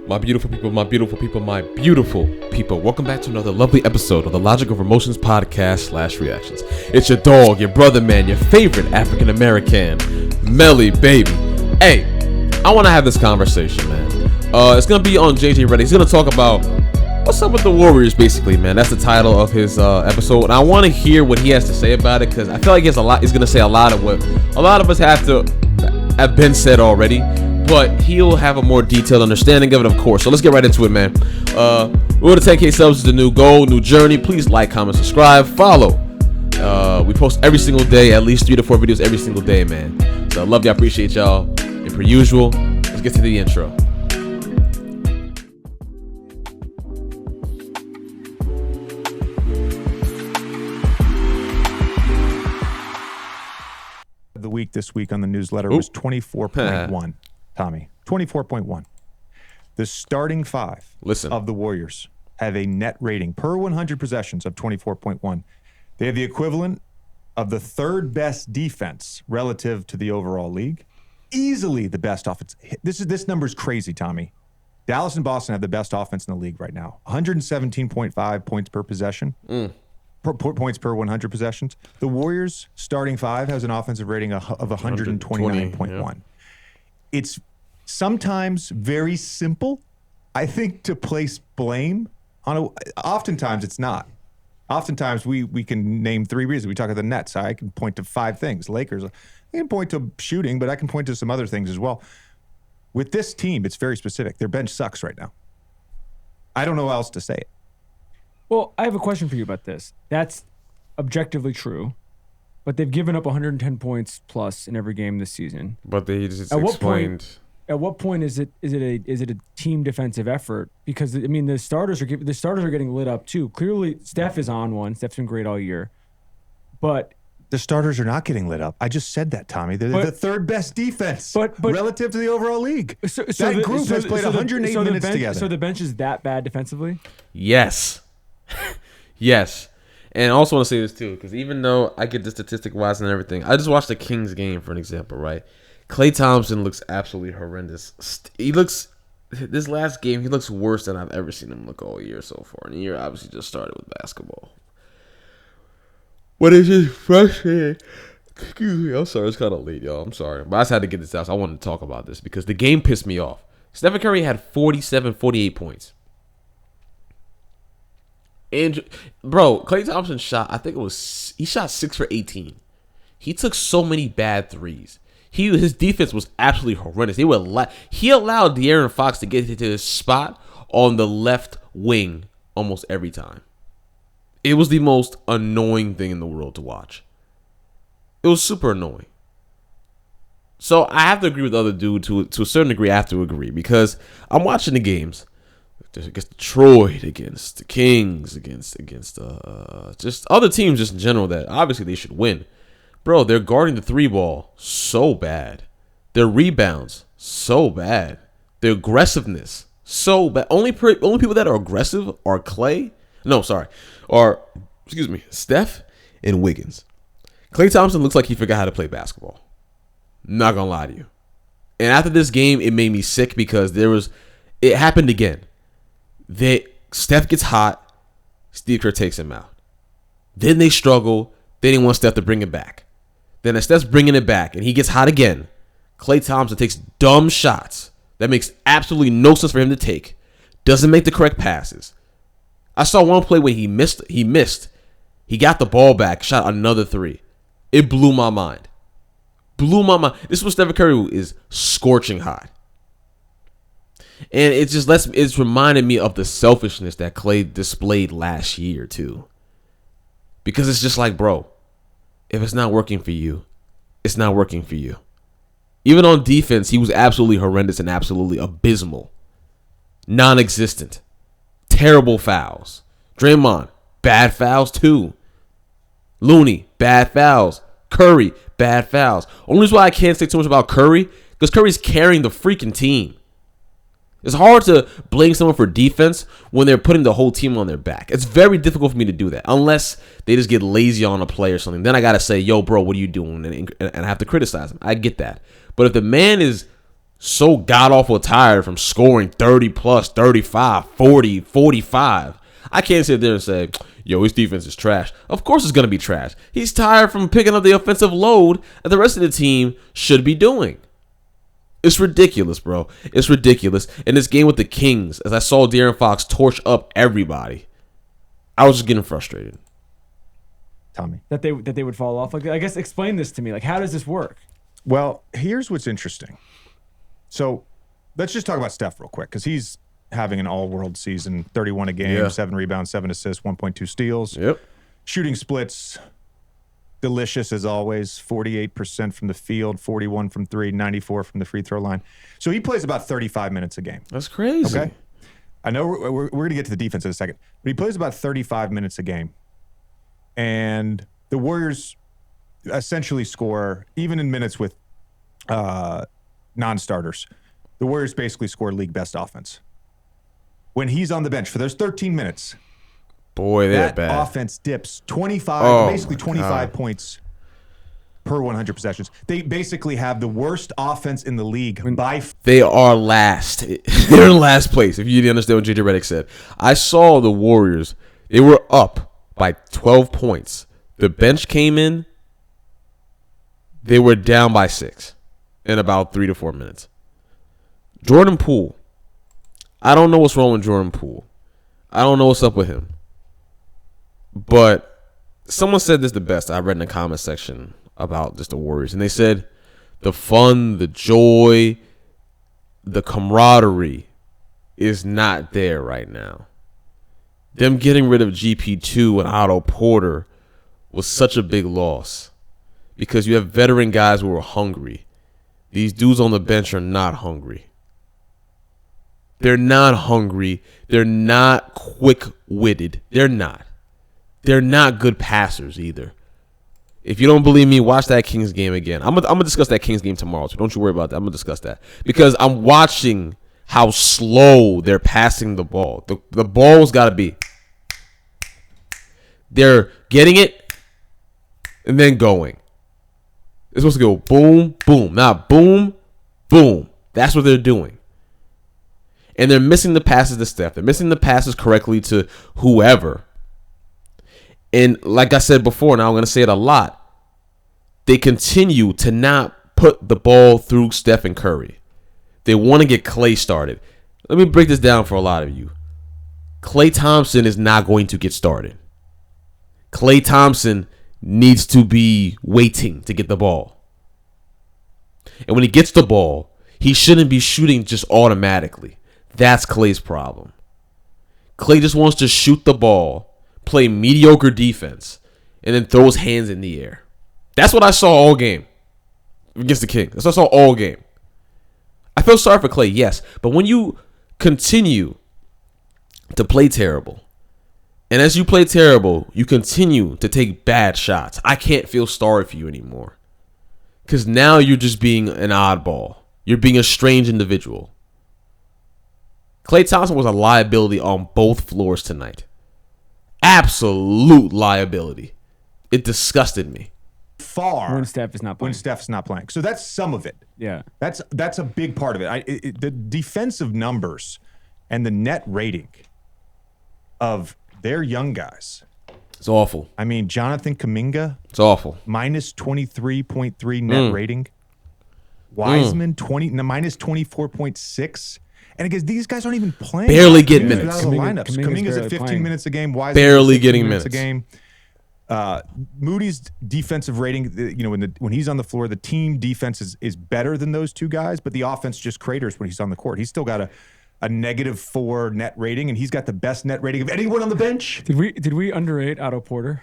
My beautiful people, my beautiful people, my beautiful people. Welcome back to another lovely episode of the Logic of Emotions podcast / reactions. It's your dog, your brother, man, your favorite African American, Melly, baby. Hey, I want to have this conversation, man. It's going to be on JJ Reddick. He's going to talk about what's up with the Warriors, basically, man. That's the title of his episode. And I want to hear what he has to say about it because I feel like he has a lot. He's going to say a lot of what a lot of us have been said already. But he'll have a more detailed understanding of it, of course. So let's get right into it, man. We're to 10K subs is the new goal, new journey. Please like, comment, subscribe, follow. We post every single day, at least 3 to 4 videos every single day, man. So I love y'all, appreciate y'all. And per usual, let's get to the intro. The week this week on the newsletter was 24.1. Tommy, 24.1. The starting five of the Warriors have a net rating per 100 possessions of 24.1. They have the equivalent of the third best defense relative to the overall league. Easily the best offense. This number is crazy, Tommy. Dallas and Boston have the best offense in the league right now. 117.5 points per possession. Points per 100 possessions. The Warriors starting five has an offensive rating of 129.1. Yeah. It's sometimes very simple, I think, to place blame on oftentimes it's not. Oftentimes we can name 3 reasons. We talk about the Nets. I can point to 5 things. Lakers, I can point to shooting, but I can point to some other things as well. With this team, it's very specific. Their bench sucks right now. I don't know how else to say it. Well, I have a question for you about this. That's objectively true, but they've given up 110 points plus in every game this season. But they just explained. At what point is it a team defensive effort? Because I mean the starters are getting lit up too. Clearly, Steph is on one. Steph's been great all year, but the starters are not getting lit up. I just said that, Tommy. They're the third best defense, but relative to the overall league. That group has played 108 minutes together. So the bench is that bad defensively? Yes. Yes. And I also want to say this too, because even though I get the statistic wise and everything, I just watched the Kings game for an example, right? Klay Thompson looks absolutely horrendous. This last game, he looks worse than I've ever seen him look all year so far. And the year obviously just started with basketball. But it's just frustrating. Excuse me, I'm sorry, it's kind of late, y'all. I'm sorry. But I just had to get this out, so I wanted to talk about this because the game pissed me off. Stephen Curry had 48 points. And, bro, Klay Thompson shot, he shot 6 for 18. He took so many bad threes. His defense was absolutely horrendous. He allowed De'Aaron Fox to get to his spot on the left wing almost every time. It was the most annoying thing in the world to watch. It was super annoying. So I have to agree with the other dude to a certain degree. I have to agree because I'm watching the games against Detroit, against the Kings, against just other teams just in general that obviously they should win. Bro, they're guarding the 3 ball so bad. Their rebounds so bad. Their aggressiveness so bad. Only people that are aggressive are Steph and Wiggins. Klay Thompson looks like he forgot how to play basketball. Not gonna lie to you. And after this game, it made me sick because it happened again. Steph gets hot, Steve Kerr takes him out. Then they struggle. They didn't want Steph to bring it back. Then as Steph's bringing it back and he gets hot again, Klay Thompson takes dumb shots that makes absolutely no sense for him to take. Doesn't make the correct passes. I saw one play where he missed. He got the ball back, shot another 3. It blew my mind. This is what Stephen Curry is scorching hot. And it's reminded me of the selfishness that Klay displayed last year too. Because it's just like, bro, if it's not working for you, it's not working for you. Even on defense, he was absolutely horrendous and absolutely abysmal. Non-existent. Terrible fouls. Draymond, bad fouls too. Looney, bad fouls. Curry, bad fouls. Only reason why I can't say too much about Curry, because Curry's carrying the freaking team. It's hard to blame someone for defense when they're putting the whole team on their back. It's very difficult for me to do that unless they just get lazy on a play or something. Then I got to say, yo, bro, what are you doing? And I have to criticize him. I get that. But if the man is so god-awful tired from scoring 30 plus, 35, 40, 45. I can't sit there and say, yo, his defense is trash. Of course it's going to be trash. He's tired from picking up the offensive load that the rest of the team should be doing. It's ridiculous, bro. It's ridiculous. In this game with the Kings, as I saw De'Aaron Fox torch up everybody, I was just getting frustrated. Tommy. That they would fall off. Like, I guess explain this to me. Like, how does this work? Well, here's what's interesting. So let's just talk about Steph real quick, because he's having an all-world season, 31 a game, 7 rebounds, 7 assists, 1.2 steals. Yep. Shooting splits, delicious as always, 48% from the field, 41 from 3, 94 from the free throw line. So he plays about 35 minutes a game. That's crazy. Okay. I know we're going to get to the defense in a second, but he plays about 35 minutes a game. And the Warriors essentially score, even in minutes with non-starters, the Warriors basically score league best offense. When he's on the bench for those 13 minutes, boy, they're that bad. Offense dips 25 God. points per 100 possessions. They basically have the worst offense in the league They are last. They're in last place, if you didn't understand what JJ Redick said. I saw the Warriors. They were up by 12 points. The bench came in. They were down by 6 in about 3 to 4 minutes. Jordan Poole. I don't know what's wrong with Jordan Poole. I don't know what's up with him. But someone said this the best. I read in the comment section about just the Warriors. And they said the fun, the joy, the camaraderie is not there right now. Them getting rid of GP2 and Otto Porter was such a big loss because you have veteran guys who are hungry. These dudes on the bench are not hungry. They're not hungry. They're not quick-witted. They're not. They're not good passers either. If you don't believe me, watch that Kings game again. I'm gonna discuss that Kings game tomorrow, so don't you worry about that. I'm going to discuss that. Because I'm watching how slow they're passing the ball. The ball's got to be. They're getting it and then going. It's supposed to go boom, boom. Not boom, boom. That's what they're doing. And they're missing the passes to Steph. They're missing the passes correctly to whoever. And like I said before, and I'm going to say it a lot, they continue to not put the ball through Steph and Curry. They want to get Klay started. Let me break this down for a lot of you. Klay Thompson is not going to get started. Klay Thompson needs to be waiting to get the ball. And when he gets the ball, he shouldn't be shooting just automatically. That's Klay's problem. Klay just wants to shoot the ball, play mediocre defense, and then throw his hands in the air. That's what I saw all game against the Kings. That's what I saw all game. I feel sorry for Klay, yes. But when you continue to play terrible, and as you play terrible, you continue to take bad shots, I can't feel sorry for you anymore. Because now you're just being an oddball. You're being a strange individual. Klay Thompson was a liability on both floors tonight. Absolute liability. It disgusted me. When Steph is not playing. When Steph's not playing. So that's some of it. Yeah. That's a big part of it. The defensive numbers and the net rating of their young guys. It's awful. I mean, Jonathan Kuminga. It's awful. Minus 23.3 net rating. Wiseman, minus 24.6. And because these guys aren't even playing. Barely get minutes. Kuminga's at 15 playing. minutes a game. Wiseman's Barely getting minutes a game. Moody's defensive rating, when he's on the floor, the team defense is better than those two guys, but the offense just craters when he's on the court. He's still got a -4 net rating, and he's got the best net rating of anyone on the bench. Did we underrate Otto Porter?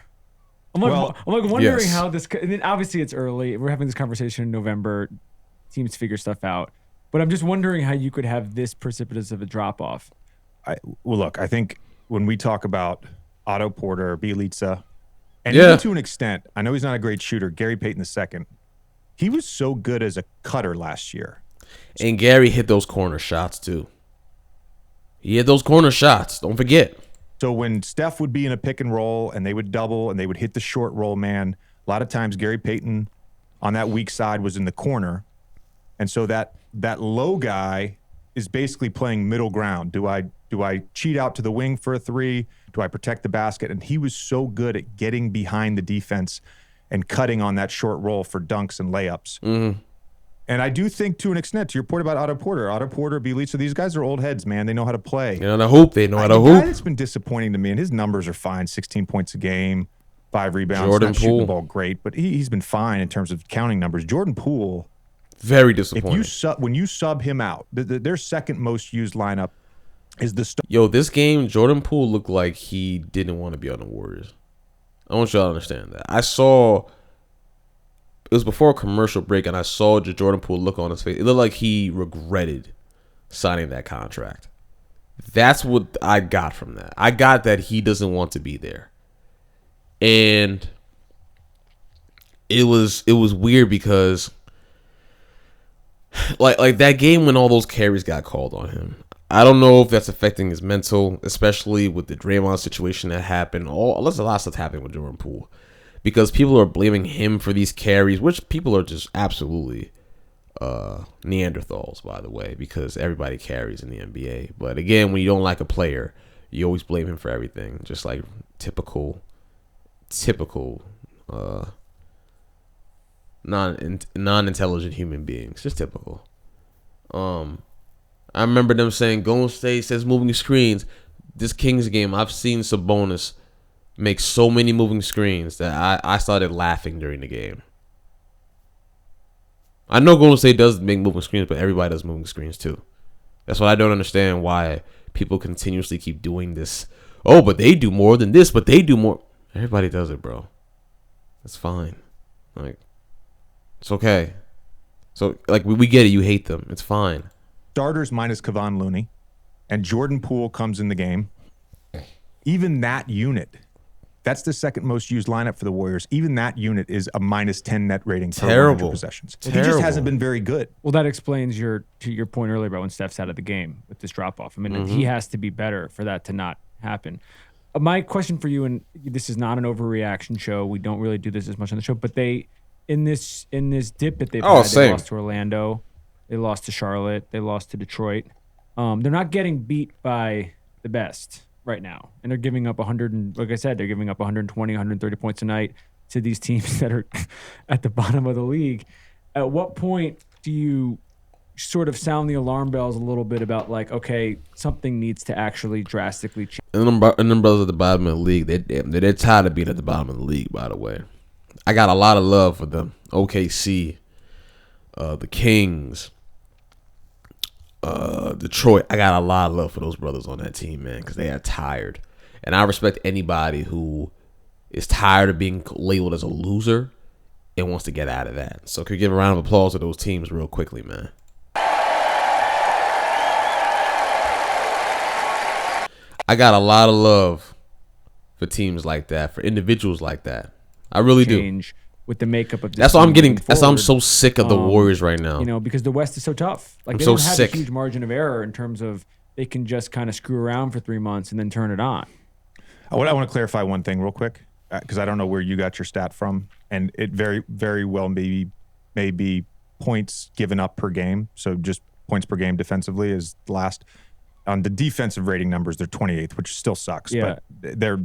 I'm wondering yes. how this. And then obviously it's early. We're having this conversation in November. Teams figure stuff out, but I'm just wondering how you could have this precipitous of a drop off. Look, I think when we talk about Otto Porter, Bjelica, and even to an extent, I know he's not a great shooter, Gary Payton II, he was so good as a cutter last year. And Gary hit those corner shots too. He hit those corner shots. Don't forget. So when Steph would be in a pick and roll and they would double and they would hit the short roll man, a lot of times Gary Payton on that weak side was in the corner. And so that that low guy is basically playing middle ground. Do I cheat out to the wing for a three? Do I protect the basket? And he was so good at getting behind the defense and cutting on that short roll for dunks and layups. Mm-hmm. And I do think, to an extent, to your point about Otto Porter, Bjelica, these guys are old heads, man. They know how to play. They know how to hoop. They know how to hoop. The guy that's been disappointing to me, and his numbers are fine, 16 points a game, 5 rebounds, Jordan not shooting the Poole. ball great, but he's been fine in terms of counting numbers. Jordan Poole, very disappointing. When you sub him out, their second most used lineup is the Yo, this game, Jordan Poole looked like he didn't want to be on the Warriors. I want y'all to understand that. I saw... It was before a commercial break, and I saw Jordan Poole look on his face. It looked like he regretted signing that contract. That's what I got from that. I got that he doesn't want to be there. And it was weird because like that game when all those carries got called on him. I don't know if that's affecting his mental, especially with the Draymond situation that happened. There's a lot of stuff happening with Jordan Poole. Because people are blaming him for these carries, which people are just absolutely Neanderthals, by the way, because everybody carries in the NBA. But again, when you don't like a player, you always blame him for everything, just like typical non-intelligent human beings. Just typical. I remember them saying Golden State says moving screens. This Kings game, I've seen Sabonis make so many moving screens that I started laughing during the game. I know Golden State does make moving screens, but everybody does moving screens too. That's what I don't understand, why people continuously keep doing this. Oh, but they do more than this, but they do more. Everybody does it, bro. It's fine. Like, it's okay. So, like, we get it. You hate them. It's fine. Starters minus Kevon Looney, and Jordan Poole comes in the game. Even that unit... That's the second most used lineup for the Warriors. Even that unit is a minus 10 net rating per 100 possessions. He just hasn't been very good. Well, that explains to your point earlier about when Steph's out of the game with this drop off. I mean, he has to be better for that to not happen. My question for you, and this is not an overreaction show. We don't really do this as much on the show, but they in this dip that they've had, they lost to Orlando, they lost to Charlotte, they lost to Detroit. They're not getting beat by the best right now, and they're giving up 100, and like I said, they're giving up 120, 130 points a night to these teams that are at the bottom of the league. At what point do you sort of sound the alarm bells a little bit about, like, okay, something needs to actually drastically change? And them brothers at the bottom of the league, they're tired of being at the bottom of the league, by the way. I got a lot of love for them. OKC, the Kings, Detroit. I got a lot of love for those brothers on that team, man, because they are tired. And I respect anybody who is tired of being labeled as a loser and wants to get out of that. So could you give a round of applause to those teams real quickly, man. I got a lot of love for teams like that, for individuals like that. I really do. With the makeup of this, that's why I'm getting. That's why I'm so sick of the Warriors right now. You know, because the West is so tough. Like, they don't have a huge margin of error in terms of they can just kind of screw around for 3 months and then turn it on. I want to clarify one thing real quick, because I don't know where you got your stat from, and it very, very well may be points given up per game. So just points per game defensively is last. On the defensive rating numbers, they're 28th, which still sucks. Yeah. But they're,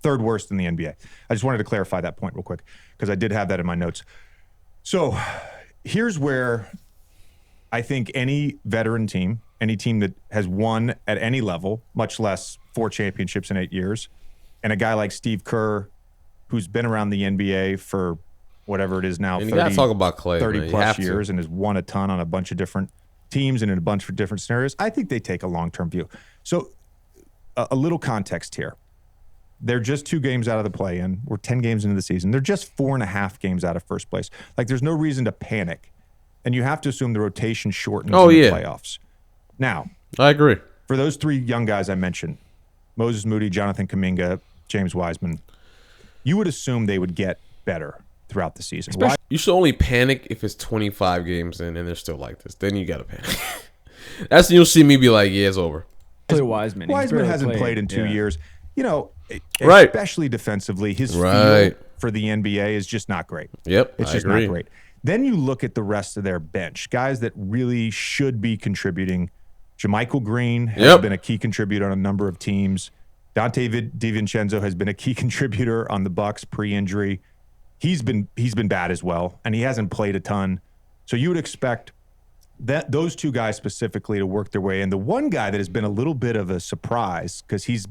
third worst in the NBA. I just wanted to clarify that point real quick, because I did have that in my notes. So here's where I think any veteran team, any team that has won at any level, much less 4 championships in 8 years, and a guy like Steve Kerr, who's been around the NBA for whatever it is now, 30 plus years, and has won a ton on a bunch of different teams and in a bunch of different scenarios, I think they take a long-term view. So a little context here. They're just 2 games out of the play-in. We're 10 games into the season. They're just 4.5 games out of first place. Like, there's no reason to panic. And you have to assume the rotation shortens in the playoffs. Now, I agree. For those 3 young guys I mentioned, Moses Moody, Jonathan Kuminga, James Wiseman, you would assume they would get better throughout the season. Why? You should only panic if it's 25 games in and they're still like this. Then you got to panic. That's when you'll see me be like, yeah, it's over. Wiseman hasn't played in 2 years. Especially defensively, his feel for the NBA is just not great. Yep, it's just not great. Then you look at the rest of their bench, guys that really should be contributing. JaMychal Green has been a key contributor on a number of teams. Dante DiVincenzo has been a key contributor on the Bucks pre-injury. He's been bad as well, and he hasn't played a ton. So you would expect that those two guys specifically to work their way in. The one guy that has been a little bit of a surprise because he's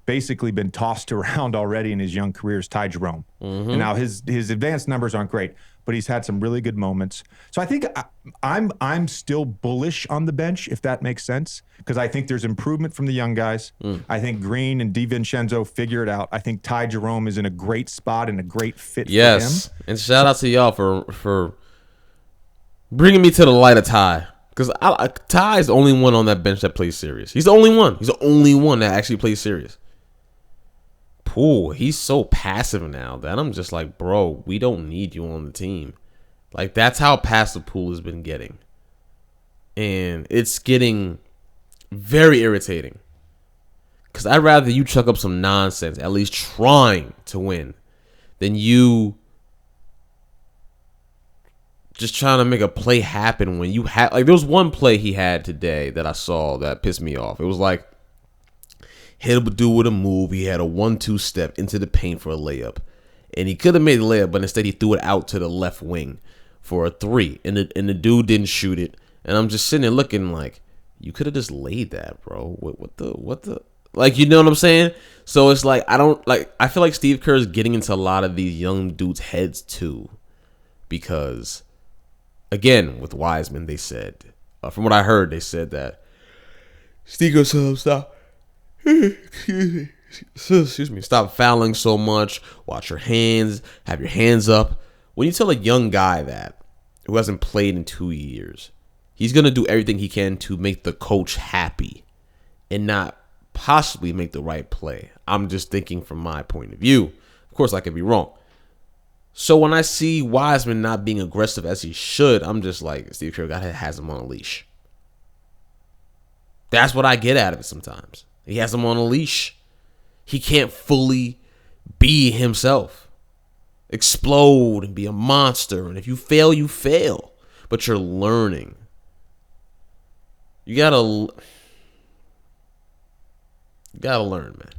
basically been tossed around already in his young career is Ty Jerome. Mm-hmm. And now his advanced numbers aren't great, but he's had some really good moments. So I think I'm still bullish on the bench, if that makes sense, because I think there's improvement from the young guys. I think Green and DiVincenzo figure it out. I think Ty Jerome is in a great spot and a great fit for him. And shout out to y'all for bringing me to the light of Ty. Because Ty is the only one on that bench that plays serious. He's the only one. He's the only one that actually plays serious. Poole, he's so passive now that I'm just like, bro, we don't need you on the team. Like, that's how passive Poole has been getting. And it's getting very irritating. Because I'd rather you chuck up some nonsense, at least trying to win, than you just trying to make a play happen when you had, like, there was one play he had today that I saw that pissed me off. It was like, hit a dude with a move. He had a 1-2 step into the paint for a layup. And he could have made the layup, but instead he threw it out to the left wing for a 3. And the dude didn't shoot it. And I'm just sitting there looking like, you could have just laid that, bro. What the? Like, you know what I'm saying? So it's like, I feel like Steve Kerr is getting into a lot of these young dudes' heads too. Because, again, with Wiseman, they said, from what I heard, they said that Steve Kerr said, stop. Excuse me. Stop fouling so much. Watch your hands. Have your hands up. When you tell a young guy that, who hasn't played in 2 years, he's going to do everything he can to make the coach happy and not possibly make the right play. I'm just thinking from my point of view. Of course, I could be wrong. So when I see Wiseman not being aggressive as he should, I'm just like, Steve Kerr has him on a leash. That's what I get out of it sometimes. He has him on a leash. He can't fully be himself. Explode and be a monster. And if you fail, you fail. But you're learning. You gotta learn, man.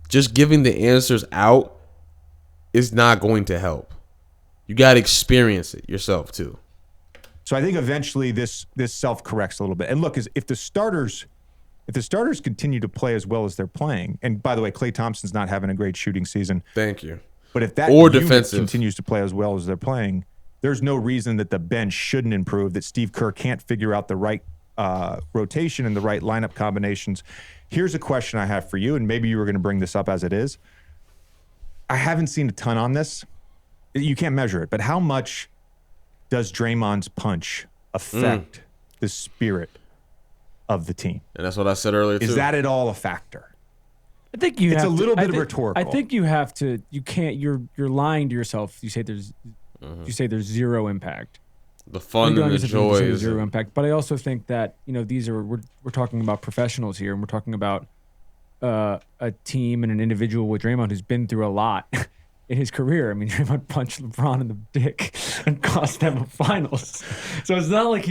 Just giving the answers out is not going to help. You gotta experience it yourself too. So I think eventually this self-corrects a little bit. And look, if the starters continue to play as well as they're playing, and by the way, Klay Thompson's not having a great shooting season. Thank you. But if that unit continues to play as well as they're playing, there's no reason that the bench shouldn't improve, that Steve Kerr can't figure out the right rotation and the right lineup combinations. Here's a question I have for you, and maybe you were going to bring this up as it is. I haven't seen a ton on this. You can't measure it, but how much does Draymond's punch affect the spirit of the team? And that's what I said earlier, too. Is that at all a factor? I think it's a little bit rhetorical. I think you have to. You can't. You're lying to yourself. You say there's zero impact. The fun and the joy is zero impact. But I also think that we're talking about professionals here, and we're talking about a team and an individual with Draymond who's been through a lot in his career. I mean, Draymond punched LeBron in the dick and cost them a finals. So it's not like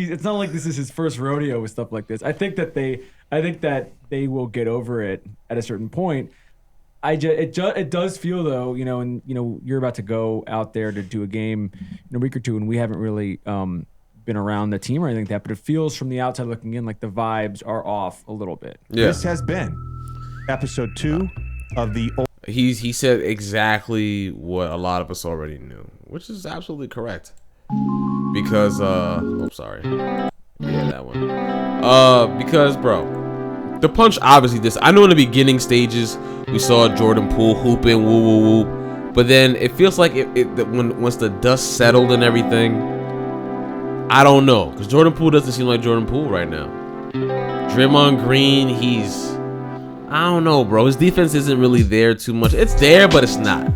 this is his first rodeo with stuff like this. I think that they will get over it at a certain point. It does feel though, and you're about to go out there to do a game in a week or two, and we haven't really been around the team or anything like that, but it feels from the outside looking in like the vibes are off a little bit. Yeah. This has been episode 2 of the. He said exactly what a lot of us already knew, which is absolutely correct. Because sorry. Yeah, that one. Because, bro, the punch obviously I know in the beginning stages we saw Jordan Poole hooping, woo, but then it feels like once the dust settled and everything, I don't know, because Jordan Poole doesn't seem like Jordan Poole right now. Draymond Green, I don't know, bro. His defense isn't really there too much. It's there, but it's not.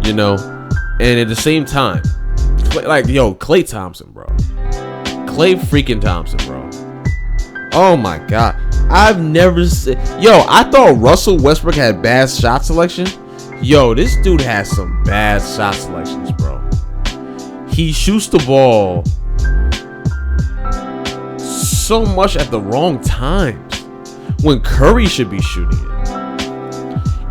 And at the same time, Klay Thompson, bro. Klay freaking Thompson, bro. Oh my God. I've never seen. I thought Russell Westbrook had bad shot selection. This dude has some bad shot selections, bro. he shoots the ball so much at the wrong times when Curry should be shooting it.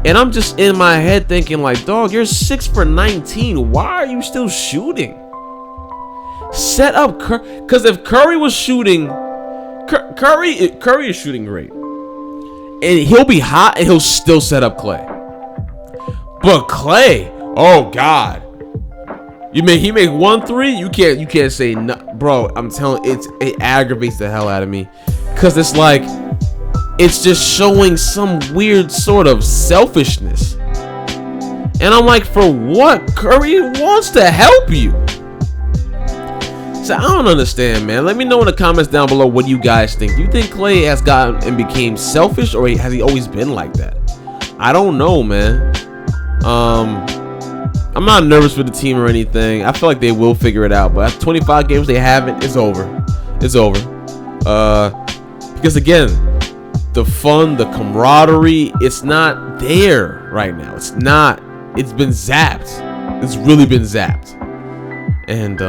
And I'm just in my head thinking like, dog, you're 6 for 19. Why are you still shooting? Set up Curry. Because if Curry was shooting, Curry is shooting great. And he'll be hot and he'll still set up Clay. But Clay, oh God. He make 1 3, you can't say no, bro. I'm telling it aggravates the hell out of me. Cause it's like it's just showing some weird sort of selfishness. And I'm like, for what? Curry wants to help you. So I don't understand, man. Let me know in the comments down below what you guys think. Do you think Clay has gotten and became selfish, or has he always been like that? I don't know, man. I'm not nervous for the team or anything. I feel like they will figure it out. But after 25 games they haven't, it's over. It's over. Because again, the fun, the camaraderie, it's not there right now. It's not. It's been zapped. It's really been zapped. And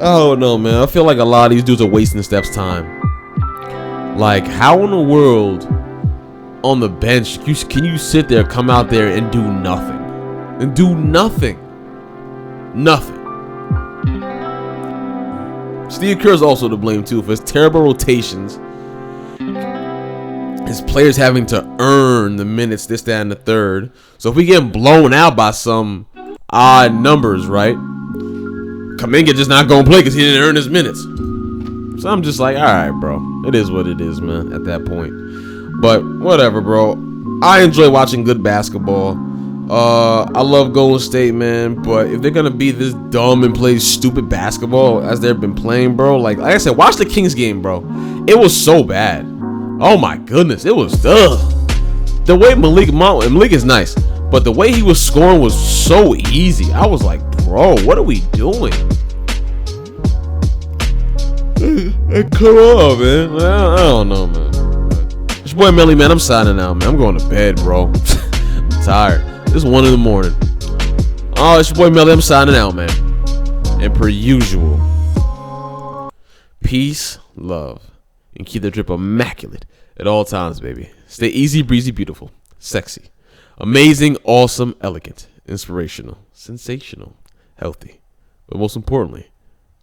oh no, man. I feel like a lot of these dudes are wasting Steph's time. Like, how in the world on the bench can you sit there, come out there and do nothing? And do nothing. Nothing. Steve Kerr's also to blame too for his terrible rotations. His players having to earn the minutes, this, that, and the third. So if we get blown out by some odd numbers, right? Kuminga just not gonna play because he didn't earn his minutes. So I'm just like, all right, bro. It is what it is, man. At that point, but whatever, bro. I enjoy watching good basketball. I love Golden State, man, but if they're gonna be this dumb and play stupid basketball as they've been playing, bro, like I said, watch the Kings game, bro. It was so bad. Oh my goodness, it was the way Malik is nice, but the way he was scoring was so easy. I was like, bro, what are we doing? Come on, man. I don't know, man. It's your boy Melly, man. I'm signing out, man. I'm going to bed, bro. I'm tired. It's 1 in the morning. Oh, it's your boy Melly. I'm signing out, man. And per usual, peace, love, and keep the drip immaculate at all times, baby. Stay easy, breezy, beautiful, sexy, amazing, awesome, elegant, inspirational, sensational, healthy. But most importantly,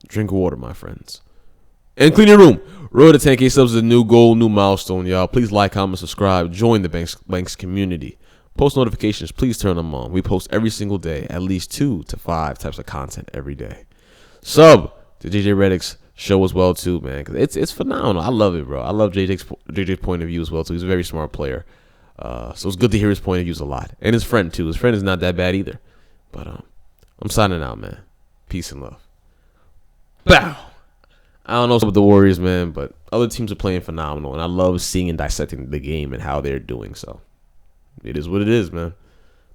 drink water, my friends. And clean your room. Road to 10K subs is a new goal, new milestone, y'all. Please like, comment, subscribe. Join the Banks community. Post notifications, please turn them on. We post every single day, at least 2 to 5 types of content every day. Sub to JJ Reddick's show as well too, man. Cause it's phenomenal. I love it, bro. I love JJ's point of view as well too. He's a very smart player. So it's good to hear his point of views a lot. And his friend too. His friend is not that bad either. But I'm signing out, man. Peace and love. Bow. I don't know what's up with the Warriors, man, but other teams are playing phenomenal, and I love seeing and dissecting the game and how they're doing so. It is what it is, man.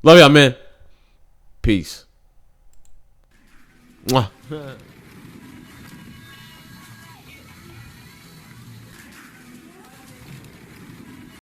Love y'all, man. Peace. Mwah.